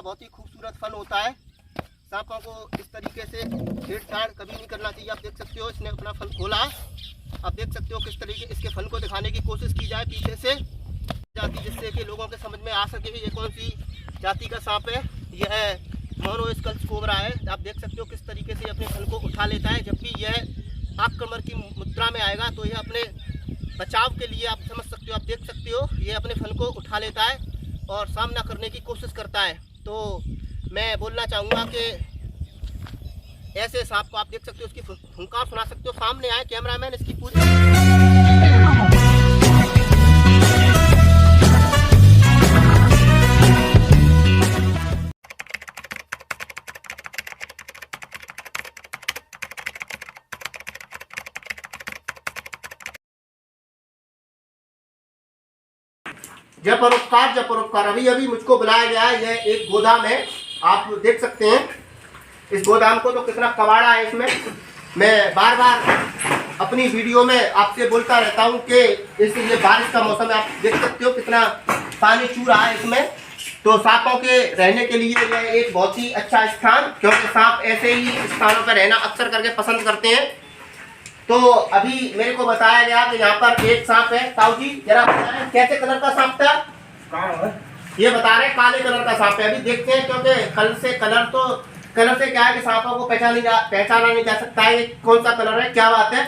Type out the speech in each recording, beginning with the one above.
बहुत ही खूबसूरत फल होता है। सांपों को इस तरीके से छेड़छाड़ कभी नहीं करना चाहिए। आप देख सकते हो इसने अपना फल खोला, आप देख सकते हो किस तरीके इसके फल को दिखाने की कोशिश की जाए पीछे से जाती, जिससे कि लोगों के समझ में आ सके ये कौन सी जाति का सांप है। यह मोनो कोबरा है। आप देख सकते हो किस तरीके से अपने फल को उठा लेता है। जब भी यह आक्रमण की मुद्रा में आएगा तो यह अपने बचाव के लिए, आप समझ सकते हो, आप देख सकते हो, ये अपने फल को उठा लेता है और सामना करने की कोशिश करता है। तो मैं बोलना चाहूँगा कि ऐसे सांप को आप देख सकते हो, उसकी फुंकार सुना सकते हो। सामने आए कैमरामैन, इसकी पूरी जय परोपकार, जय परोपकार। अभी अभी मुझको बुलाया गया है। यह एक गोदाम है, आप देख सकते हैं इस गोदाम को, तो कितना कबाड़ा है इसमें। मैं बार बार अपनी वीडियो में आपसे बोलता रहता हूं कि ये बारिश का मौसम है, आप देख सकते हो कितना पानी चू रहा है इसमें। तो सांपों के रहने के लिए यह एक बहुत ही अच्छा स्थान, क्योंकि सांप ऐसे ही स्थानों पर रहना अक्सर करके पसंद करते हैं। तो अभी मेरे को बताया गया कि यहाँ पर एक सांप है। ताऊ जी जरा बताएं कैसे कलर का सांप था? ये बता रहे काले कलर का सांप है। अभी देखते हैं, क्योंकि कलर से क्या है कि सांपों को पहचाना नहीं जा सकता है कौन सा कलर है, क्या बात है।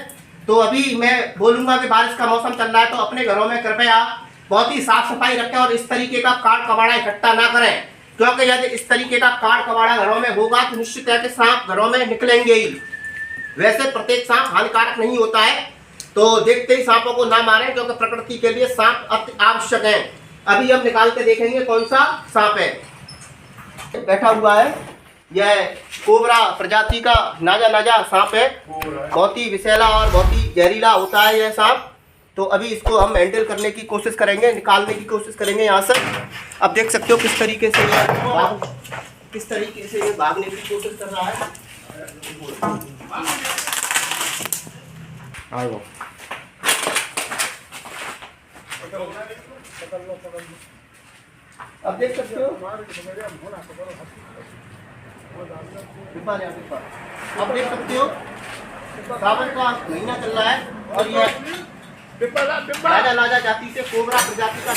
तो अभी मैं बोलूंगा कि बारिश का मौसम चल रहा है, तो अपने घरों में कृपया बहुत ही साफ सफाई रखें और इस तरीके का काट कबाड़ा इकट्ठा ना करें, क्योंकि यदि इस तरीके का काट कबाड़ा घरों में होगा तो निश्चित है कि सांप घरों में निकलेंगे ही। वैसे प्रत्येक सांप हानिकारक नहीं होता है, तो देखते ही सांपों को ना मारें, क्योंकि प्रकृति के लिए सांप अति आवश्यक है। अभी हम निकाल के देखेंगे कौन सा सांप है। बैठा हुआ है, यह कोबरा प्रजाति का नाजा सांप है। बहुत ही विषैला और बहुत ही जहरीला होता है यह सांप। तो अभी इसको हम हैंडल करने की कोशिश करेंगे, निकालने की कोशिश करेंगे यहाँ से। अब देख सकते हो किस तरीके से ये भागने की कोशिश कर रहा है। अब देख सकते हो, अब देख सकते हो सावन का महीना चल रहा है और यह लाजा जाति से कोबरा प्रजाति का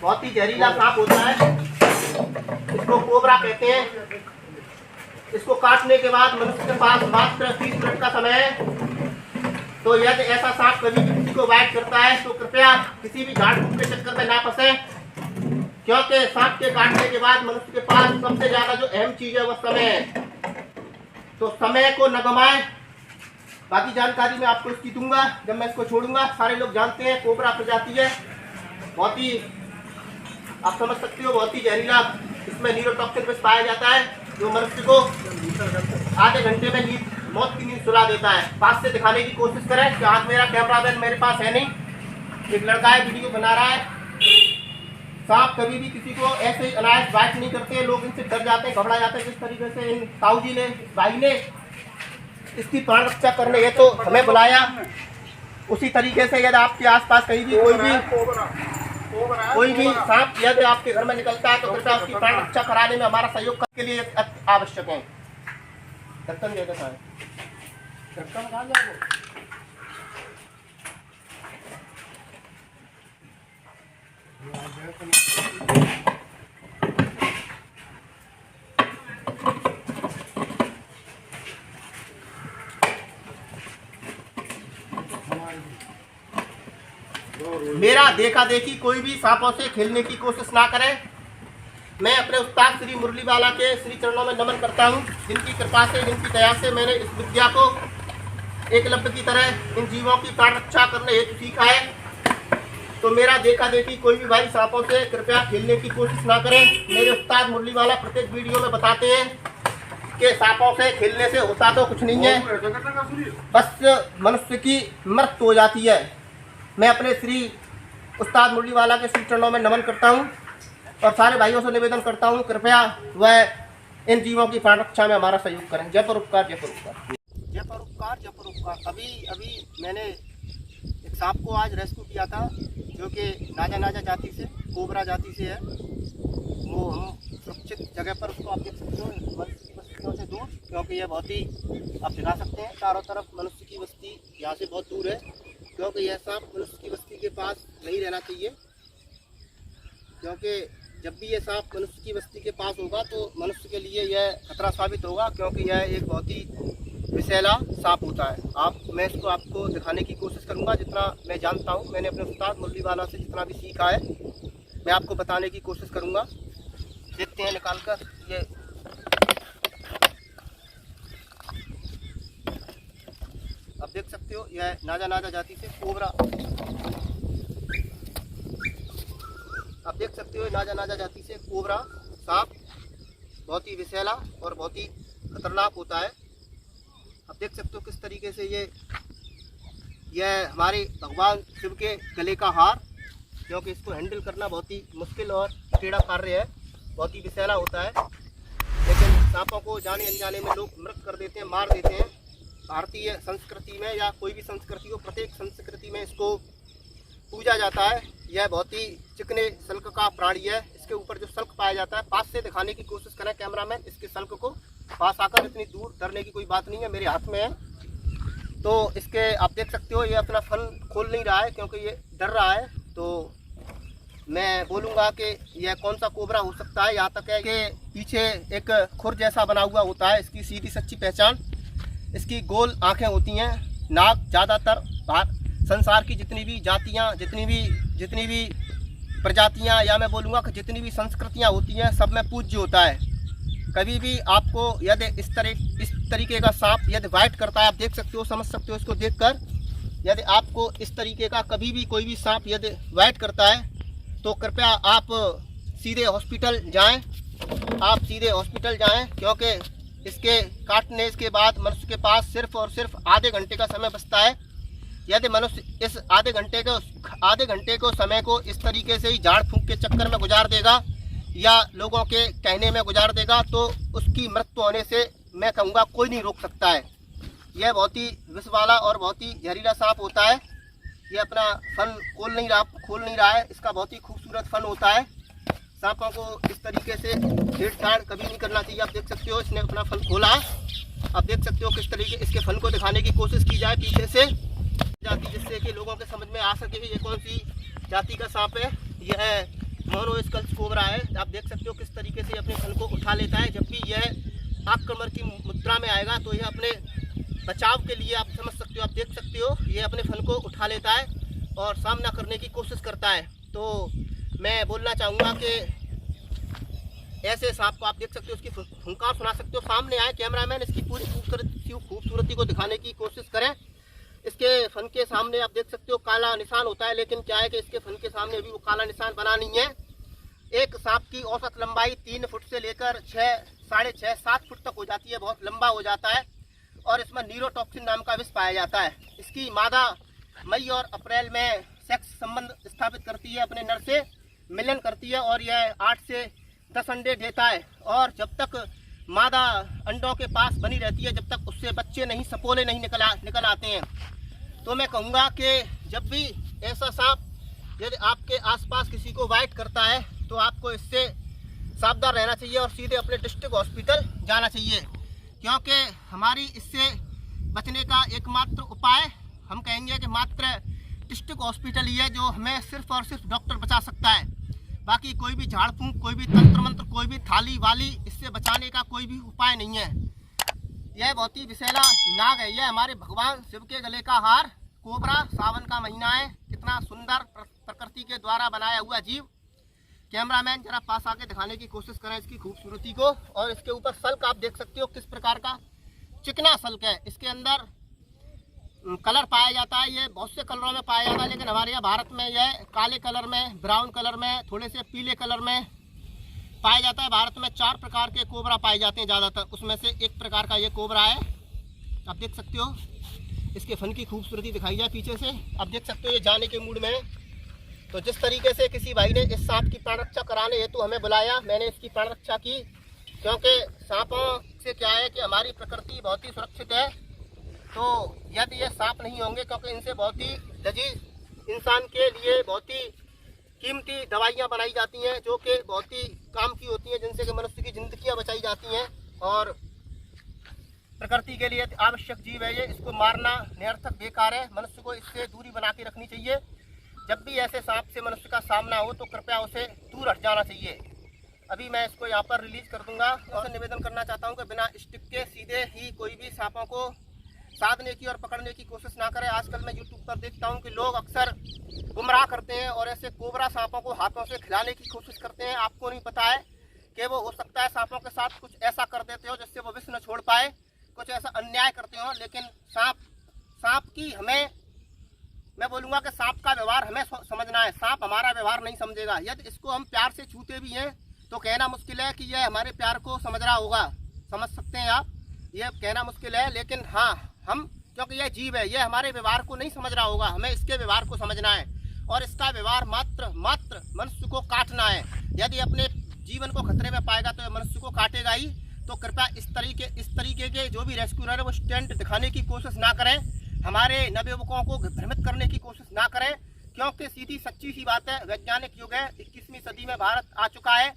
बहुत ही जहरीला सांप होता है। इसको कोबरा कहते हैं। इसको काटने के बाद मनुष्य के पास मात्र 30 मिनट का समय है। तो यदि ऐसा सांप कभी भी किसी को बाइट करता है तो कृपया किसी भी झाड़ फूक के चक्कर में ना फंसे, क्योंकि सांप के काटने के बाद मनुष्य के पास सबसे ज्यादा जो अहम चीज है वह समय है। तो समय को न गंवाएं। बाकी जानकारी मैं आपको इसकी दूंगा जब मैं इसको छोड़ूंगा। सारे लोग जानते हैं कोबरा प्रजाति है, बहुत ही, आप समझ सकते हो, बहुत ही जहरीला। इसमें न्यूरोटॉक्सिन विष पाया जाता है जो मनुष्य को आधे घंटे में मौत की नींद सुला देता है। पास से दिखाने की कोशिश करें कि आज मेरा कैमरामैन मेरे पास है नहीं, एक लड़का है वीडियो बना रहा है। सांप कभी भी किसी को ऐसे ही अनायास बाइट नहीं करते, लोग इनसे डर जाते हैं, घबरा जाते हैं। जिस तरीके से इन ताऊ जी ने, भाई ने इसकी प्राण रक्षा करने ये तो हमें बुलाया, उसी तरीके से यदि आपके आसपास कहीं भी कोई भी सांप यदि आपके घर में निकलता है तो कृपया उसकी प्राण रक्षा कराने में हमारा सहयोग के लिए आवश्यक है। ढक्कन दे देता है, ढक्कन कहाँ जाएगा? मेरा देखा देखी कोई भी सांपों से खेलने की कोशिश ना करें। मैं अपने उस्ताद श्री मुरलीवाला के श्री चरणों में नमन करता हूं, जिनकी कृपा से, जिनकी दया से मैंने इस विद्या को एकलव्य की तरह इन जीवों की प्राण रक्षा करने हेतु सीखा है। तो मेरा देखा देखी कोई भी भाई सांपों से कृपया खेलने की कोशिश ना करें। मेरे उस्ताद मुरलीवाला प्रत्येक वीडियो में बताते हैं कि सांपों से खेलने से होता तो कुछ नहीं है, बस मनुष्य की मृत्यु हो जाती है। मैं अपने श्री उस्ताद मुरलीवाला के श्री चरणों में नमन करता हूं और सारे भाइयों से निवेदन करता हूं कृपया वह इन जीवों की प्राण रक्षा में हमारा सहयोग करें। जय परोपकार, जय परोपकार, जय परोपकार, जय परोपकार। अभी मैंने एक सांप को आज रेस्क्यू किया था, जो कि नाजा जाति से, कोबरा जाति से है। वो हम जगह पर उसको आप देख सकते हो मनुष्य की बस्तियों से दूर, क्योंकि यह बहुत ही आप दिखा सकते हैं चारों तरफ मनुष्य की बस्ती यहाँ से बहुत दूर है, क्योंकि यह सांप मनुष्य की बस्ती के पास नहीं रहना चाहिए। क्योंकि जब भी ये सांप मनुष्य की बस्ती के पास होगा तो मनुष्य के लिए यह खतरा साबित होगा, क्योंकि यह एक बहुत ही विषैला सांप होता है। मैं इसको आपको दिखाने की कोशिश करूंगा जितना मैं जानता हूं। मैंने अपने उस्ताद मुरलीवाला से जितना भी सीखा है मैं आपको बताने की कोशिश करूंगा। देखते हैं निकाल कर ये आप देख सकते हो यह नाजा जाति से कोबरा, आप देख सकते हो नाजा जाति से कोबरा सांप बहुत ही विषैला और बहुत ही खतरनाक होता है। आप देख सकते हो किस तरीके से यह हमारे भगवान शिव के गले का हार, क्योंकि इसको हैंडल करना बहुत ही मुश्किल और टेढ़ा कार्य है, बहुत ही विषैला होता है। लेकिन सांपों को जाने अनजाने में लोग मृत कर देते हैं, मार देते हैं। भारतीय संस्कृति में या कोई भी संस्कृति हो, प्रत्येक संस्कृति में इसको पूजा जाता है। यह बहुत ही चिकने सल्क का प्राणी है। इसके ऊपर जो सल्क पाया जाता है, पास से दिखाने की कोशिश करें कैमरामैन, इसके सल्क को पास आकर, इतनी दूर डरने की कोई बात नहीं है, मेरे हाथ में है। तो इसके आप देख सकते हो ये अपना फन खोल नहीं रहा है क्योंकि ये डर रहा है। तो मैं बोलूँगा कि यह कौन सा कोबरा हो सकता है। यहाँ तक है कि पीछे एक खुर जैसा बना हुआ होता है। इसकी सीधी सच्ची पहचान, इसकी गोल आँखें होती हैं। नाक ज़्यादातर संसार की जितनी भी जातियाँ, जितनी भी प्रजातियाँ, या मैं बोलूँगा कि जितनी भी संस्कृतियाँ होती हैं, सब में पूज्य होता है। कभी भी आपको यदि इस तरीके का सांप यदि वाइट करता है, आप देख सकते हो, समझ सकते हो इसको देखकर, यदि आपको इस तरीके का कभी भी कोई भी सांप यदि वाइट करता है तो कृपया आप सीधे हॉस्पिटल जाएं। आप सीधे हॉस्पिटल जाएं, क्योंकि इसके काटने के बाद मनुष्य के पास सिर्फ और सिर्फ आधे घंटे का समय बचता है। यदि मनुष्य इस आधे घंटे को समय को इस तरीके से ही झाड़ फूंक के चक्कर में गुजार देगा या लोगों के कहने में गुजार देगा तो उसकी मृत्यु होने से मैं कहूँगा कोई नहीं रोक सकता है। यह बहुत ही विष वाला और बहुत ही जहरीला सांप होता है। यह अपना फन खोल नहीं रहा है। इसका बहुत ही खूबसूरत फन होता है। सांपों को इस तरीके से छेड़छाड़ कभी नहीं करना चाहिए। आप देख सकते हो इसने अपना फन खोला। आप देख सकते हो किस तरीके इसके फन को दिखाने की कोशिश की जाए पीछे से जाति, जिससे कि लोगों के समझ में आ सके कि ये कौन सी जाति का सांप है। यह मोनोस्कल्स कोबरा है। आप देख सकते हो किस तरीके से अपने फन को उठा लेता है। जब भी यह आक्रमण की मुद्रा में आएगा तो यह अपने बचाव के लिए, आप समझ सकते हो, आप देख सकते हो, ये अपने फन को उठा लेता है और सामना करने की कोशिश करता है। तो मैं बोलना चाहूँगा कि ऐसे सांप को आप देख सकते हो, उसकी फुंकार सुना सकते हो। सामने आए कैमरामैन, इसकी पूरी खूबसूरती को दिखाने की कोशिश करें। इसके फन के सामने आप देख सकते हो काला निशान होता है, लेकिन क्या है कि इसके फन के सामने अभी वो काला निशान बना नहीं है। एक सांप की औसत लंबाई 3 फुट से लेकर 6, 6.5, 7 फुट तक हो जाती है, बहुत लंबा हो जाता है। और इसमें न्यूरोटॉक्सिन नाम का विष पाया जाता है। इसकी मादा मई और अप्रैल में सेक्स संबंध स्थापित करती है, अपने नर से मिलन करती है और यह 8 से 10 अंडे देता है। और जब तक मादा अंडों के पास बनी रहती है, जब तक उससे बच्चे नहीं, सपोले नहीं निकल आते हैं। तो मैं कहूँगा कि जब भी ऐसा सांप यदि आपके आसपास किसी को वाइट करता है तो आपको इससे सावधान रहना चाहिए और सीधे अपने डिस्ट्रिक्ट हॉस्पिटल जाना चाहिए, क्योंकि हमारी इससे बचने का एकमात्र उपाय हम कहेंगे कि मात्र डिस्ट्रिक्ट हॉस्पिटल ही है जो हमें सिर्फ और सिर्फ डॉक्टर बचा सकता है। बाकी कोई भी झाड़ फूंक, कोई भी तंत्र मंत्र, कोई भी थाली वाली इससे बचाने का कोई भी उपाय नहीं है। यह बहुत ही विषैला नाग है। यह हमारे भगवान शिव के गले का हार कोबरा, सावन का महीना है, कितना सुंदर प्रकृति के द्वारा बनाया हुआ जीव। कैमरामैन जरा पास आके दिखाने की कोशिश करें इसकी खूबसूरती को। और इसके ऊपर सल्क आप देख सकते हो किस प्रकार का चिकना सल्क है। इसके अंदर कलर पाया जाता है। ये बहुत से कलरों में पाया जाता है, लेकिन हमारे यहाँ भारत में यह काले कलर में, ब्राउन कलर में, थोड़े से पीले कलर में पाया जाता है। भारत में 4 प्रकार के कोबरा पाए जाते हैं ज़्यादातर, उसमें से एक प्रकार का ये कोबरा है। आप देख सकते हो इसके फन की खूबसूरती दिखाई जाए पीछे से। आप देख सकते हो ये जाने के मूड में है। तो जिस तरीके से किसी भाई ने इस सांप की प्राण रक्षा कराने हेतु हमें बुलाया, मैंने इसकी प्राण रक्षा की, क्योंकि सांपों से क्या है कि हमारी प्रकृति बहुत ही सुरक्षित है। तो यदि ये सांप नहीं होंगे, क्योंकि इनसे बहुत ही लजीज, इंसान के लिए बहुत ही कीमती दवाइयाँ बनाई जाती हैं जो कि बहुत ही काम की होती हैं, जिनसे कि मनुष्य की ज़िंदगी और प्रकृति के लिए आवश्यक जीव है ये। इसको मारना निरर्थक बेकार है। मनुष्य को इससे दूरी बना के रखनी चाहिए। जब भी ऐसे सांप से मनुष्य का सामना हो तो कृपया उसे दूर हट जाना चाहिए। अभी मैं इसको यहाँ पर रिलीज कर दूंगा और निवेदन करना चाहता हूँ कि बिना स्टिक के सीधे ही कोई भी सांपों को साधने की और पकड़ने की कोशिश ना करें। आजकल मैं यूट्यूब पर देखता हूँ कि लोग अक्सर गुमराह करते हैं और ऐसे कोबरा सांपों को हाथों से खिलाने की कोशिश करते हैं। आपको नहीं पता है कि वो हो सकता है सांपों के साथ कुछ ऐसा कर देते हो जिससे वो विष न छोड़ पाए, कुछ ऐसा अन्याय करते हो। लेकिन सांप की हमें, मैं बोलूँगा कि सांप का व्यवहार हमें समझना है। सांप हमारा व्यवहार नहीं समझेगा। यदि इसको हम प्यार से छूते भी हैं तो कहना मुश्किल है कि यह हमारे प्यार को समझ रहा होगा। समझ सकते हैं आप, यह कहना मुश्किल है। लेकिन हाँ, हम क्योंकि यह जीव है, यह हमारे व्यवहार को नहीं समझ रहा होगा। हमें इसके व्यवहार को समझना है और इसका व्यवहार मात्र मनुष्य को काटना है। यदि अपने जीवन को खतरे में पाएगा तो मनुष्य को काटेगा ही। तो कृपया इस तरीके के जो भी रेस्क्यूअर है वो स्टंट दिखाने की कोशिश ना करें, हमारे नवयुवकों को भ्रमित करने की कोशिश ना करें, क्योंकि सीधी सच्ची सी बात है, वैज्ञानिक युग है, 21वीं सदी में भारत आ चुका है।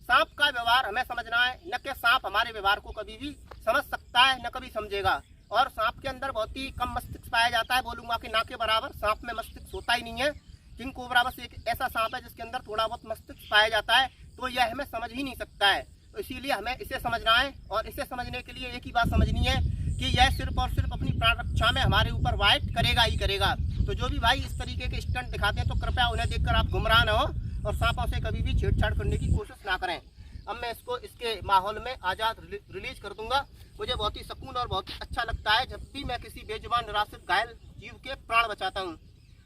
सांप का व्यवहार हमें समझना है, न कि सांप हमारे व्यवहार को कभी भी समझ सकता है न कभी समझेगा। और सांप के अंदर बहुत ही कम मस्तिष्क पाया जाता है, बोलूँगा कि ना के बराबर। सांप में मस्तिष्क होता ही नहीं है। किंग कोबरा बस एक ऐसा सांप है जिसके अंदर थोड़ा बहुत मस्तिष्क पाया जाता है, तो यह हमें समझ ही नहीं सकता है। तो इसीलिए हमें इसे समझना है और इसे समझने के लिए एक ही बात समझनी है कि यह सिर्फ और सिर्फ अपनी प्राण रक्षा में हमारे ऊपर वाइट करेगा ही करेगा। तो जो भी भाई इस तरीके के स्टंट दिखाते हैं तो कृपया उन्हें देखकर आप गुमराह न हो और सांपों से कभी भी छेड़छाड़ करने की कोशिश ना करें। अब मैं इसको इसके माहौल में आज़ाद रिलीज कर दूंगा। मुझे बहुत ही सुकून और बहुत ही अच्छा लगता है जब भी मैं किसी बेजुबान निराश्रित घायल जीव के प्राण बचाता हूँ।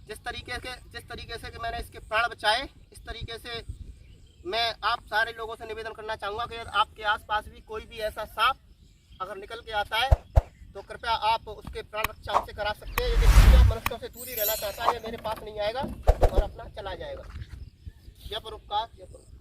जिस तरीके से कि मैंने इसके प्राण बचाए, इस तरीके से मैं आप सारे लोगों से निवेदन करना चाहूँगा कि आपके आसपास भी कोई भी ऐसा सांप अगर निकल के आता है तो कृपया आप उसके प्राण रक्षा हमसे करा सकते हैं। यदि मनुष्यों से दूरी रहना चाहता है, ये मेरे पास नहीं आएगा और अपना चला जाएगा। जय परोपकार, जय परोपकार।